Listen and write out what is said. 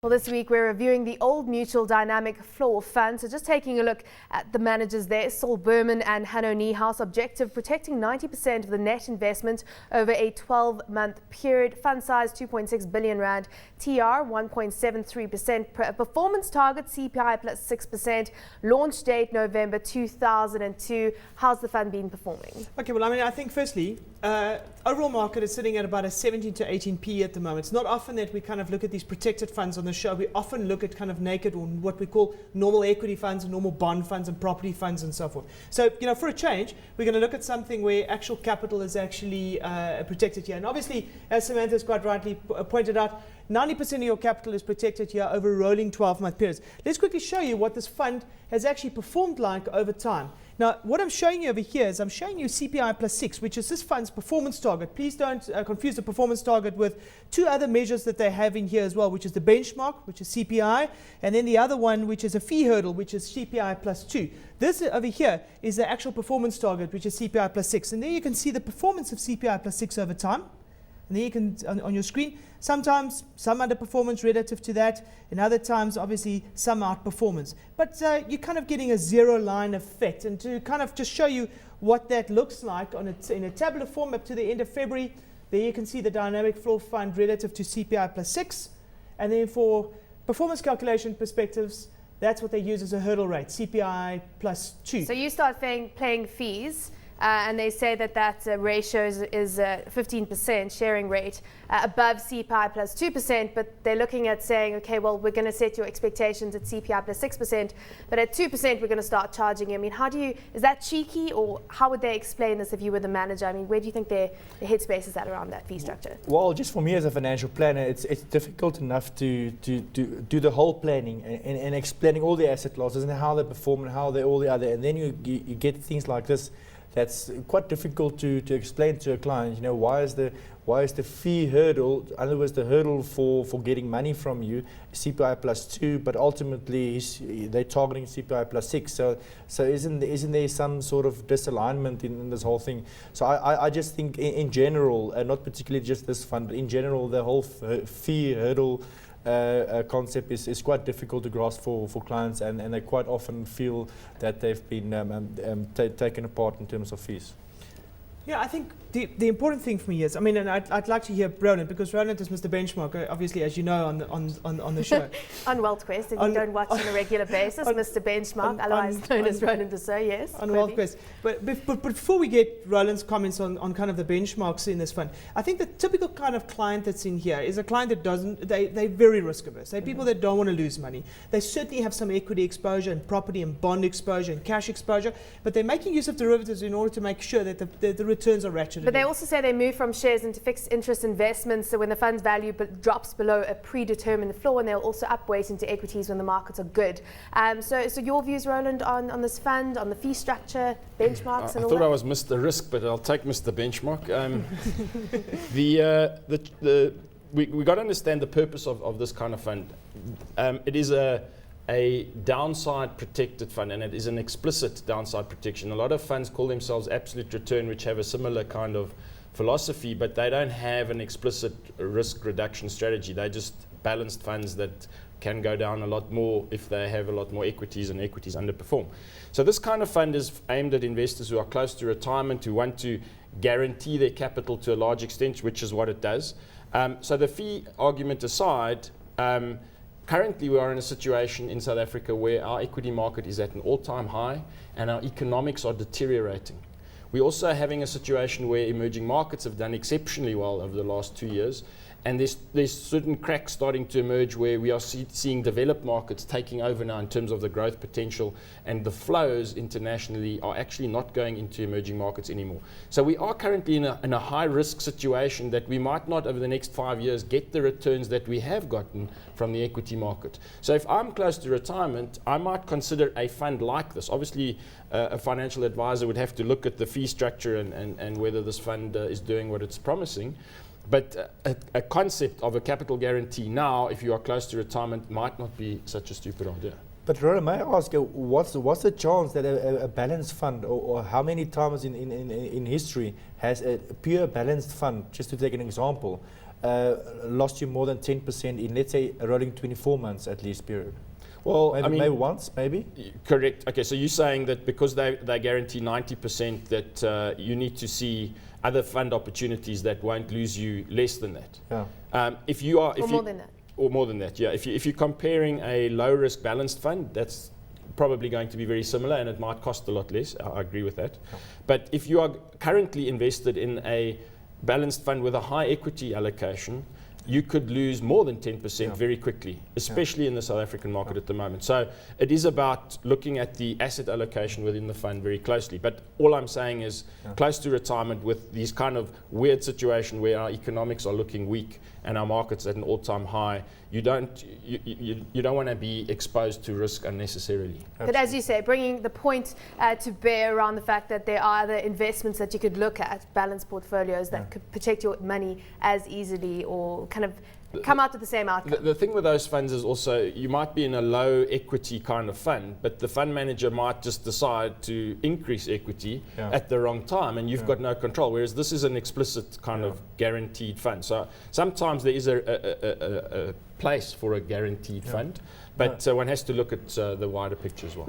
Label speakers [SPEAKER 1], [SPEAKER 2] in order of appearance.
[SPEAKER 1] Well, this week we're reviewing the Old Mutual Dynamic Floor Fund. So just taking a look at the managers there, Saul Berman and Hanno Niehaus. Objective, protecting 90% of the net investment over a 12-month period. Fund size 2.6 billion rand. TR 1.73%. Performance target CPI plus 6%. Launch date November 2002. How's the fund been performing?
[SPEAKER 2] Okay, well, I think firstly, overall market is sitting at about a 17 to 18p at the moment. It's not often that we kind of look at these protected funds on the show. We often look at kind of naked or what we call normal equity funds and normal bond funds and property funds and so forth. So, for a change, we're going to look at something where actual capital is actually protected here. And obviously, as Samantha's quite rightly pointed out, 90% of your capital is protected here over rolling 12-month periods. Let's quickly show you what this fund has actually performed like over time. Now, what I'm showing you over here is I'm showing you CPI plus 6, which is this fund's performance target. Please don't confuse the performance target with two other measures that they have in here as well, which is the benchmark, which is CPI, and then the other one, which is a fee hurdle, which is CPI plus 2. This over here is the actual performance target, which is CPI plus 6. And there you can see the performance of CPI plus 6 over time. And then you can, on your screen, sometimes some underperformance relative to that, and other times, obviously, some outperformance. But you're kind of getting a zero-line effect. And to kind of just show you what that looks like in a tabular form up to the end of February, there you can see the dynamic floor fund relative to CPI plus 6. And then for performance calculation perspectives, that's what they use as a hurdle rate, CPI plus 2.
[SPEAKER 1] So you start paying fees. And they say that ratio is 15% sharing rate above CPI plus 2%, but they're looking at saying, okay, well, we're going to set your expectations at CPI plus 6%, but at 2% we're going to start charging you. I mean, is that cheeky, or how would they explain this if you were the manager? I mean, where do you think their headspace is at around that fee structure?
[SPEAKER 3] Well, just for me as a financial planner, it's difficult enough to do the whole planning and explaining all the asset classes and how they perform and how they all the other, and then you get things like this. That's quite difficult to explain to a client. Why is the fee hurdle, in other words, the hurdle for getting money from you, CPI plus 2, but ultimately they're targeting CPI plus 6. So isn't there some sort of disalignment in this whole thing? So I just think in general, not particularly just this fund, but in general, the whole fee hurdle concept is quite difficult to grasp for clients, and they quite often feel that they've been taken apart in terms of fees.
[SPEAKER 2] Yeah, I think the important thing for me is, and I'd like to hear Roland, because Roland is Mr. Benchmark, obviously, as you know, on the show.
[SPEAKER 1] On WealthQuest, if you don't watch on a regular basis, Mr. Benchmark, otherwise known as Roland Rousseau, yes.
[SPEAKER 2] On WealthQuest. But before we get Roland's comments on kind of the benchmarks in this fund, I think the typical kind of client that's in here is a client that they're very risk averse. They're people that don't want to lose money. They certainly have some equity exposure and property and bond exposure and cash exposure, but they're making use of derivatives in order to make sure that the returns are ratcheted.
[SPEAKER 1] But they also say they move from shares into fixed interest investments, so when the fund's value drops below a predetermined floor, and they'll also upweight into equities when the markets are good. So your views, Roland, on this fund, on the fee structure, benchmarks, and all that?
[SPEAKER 4] I thought I was Mr. Risk, but I'll take Mr. Benchmark. We got to understand the purpose of this kind of fund. It is a downside protected fund, and it is an explicit downside protection. A lot of funds call themselves absolute return, which have a similar kind of philosophy, but they don't have an explicit risk reduction strategy. They're just balanced funds that can go down a lot more if they have a lot more equities and equities underperform. So this kind of fund is aimed at investors who are close to retirement, who want to guarantee their capital to a large extent, which is what it does. So the fee argument aside, currently, we are in a situation in South Africa where our equity market is at an all-time high and our economics are deteriorating. We're also having a situation where emerging markets have done exceptionally well over the last 2 years, and there's certain cracks starting to emerge where we are seeing developed markets taking over now in terms of the growth potential, and the flows internationally are actually not going into emerging markets anymore. So we are currently in a high-risk situation that we might not over the next 5 years get the returns that we have gotten from the equity market. So if I'm close to retirement, I might consider a fund like this. Obviously, a financial advisor would have to look at the fee structure and whether this fund is doing what it's promising. But a concept of a capital guarantee now, if you are close to retirement, might not be such a stupid idea.
[SPEAKER 3] But Roland, may I ask you, what's the chance that a balanced fund, or how many times in history has a pure balanced fund, just to take an example, lost you more than 10% in, let's say, a rolling 24 months at least period?
[SPEAKER 4] Well,
[SPEAKER 3] Maybe,
[SPEAKER 4] I mean,
[SPEAKER 3] maybe once, maybe?
[SPEAKER 4] correct. Okay, so you're saying that because they guarantee 90%, that you need to see other fund opportunities that won't lose you less than that.
[SPEAKER 3] Yeah.
[SPEAKER 4] If you are,
[SPEAKER 1] Or more than that.
[SPEAKER 4] or more than that, yeah. If you're comparing a low risk balanced fund, that's probably going to be very similar, and it might cost a lot less. I agree with that.
[SPEAKER 3] Yeah.
[SPEAKER 4] But if you are currently invested in a balanced fund with a high equity allocation, you could lose more than 10% very quickly, especially in the South African market at the moment. So it is about looking at the asset allocation within the fund very closely. But all I'm saying is close to retirement with these kind of weird situation where our economics are looking weak and our markets at an all-time high, you don't want to be exposed to risk unnecessarily.
[SPEAKER 1] But as you say, bringing the point to bear around the fact that there are other investments that you could look at, balanced portfolios that could protect your money as easily or kind of come out with the same outcome.
[SPEAKER 4] The thing with those funds is also you might be in a low equity kind of fund, but the fund manager might just decide to increase equity at the wrong time, and you've got no control. Whereas this is an explicit kind of guaranteed fund. So sometimes there is a place for a guaranteed fund, but one has to look at the wider picture as well.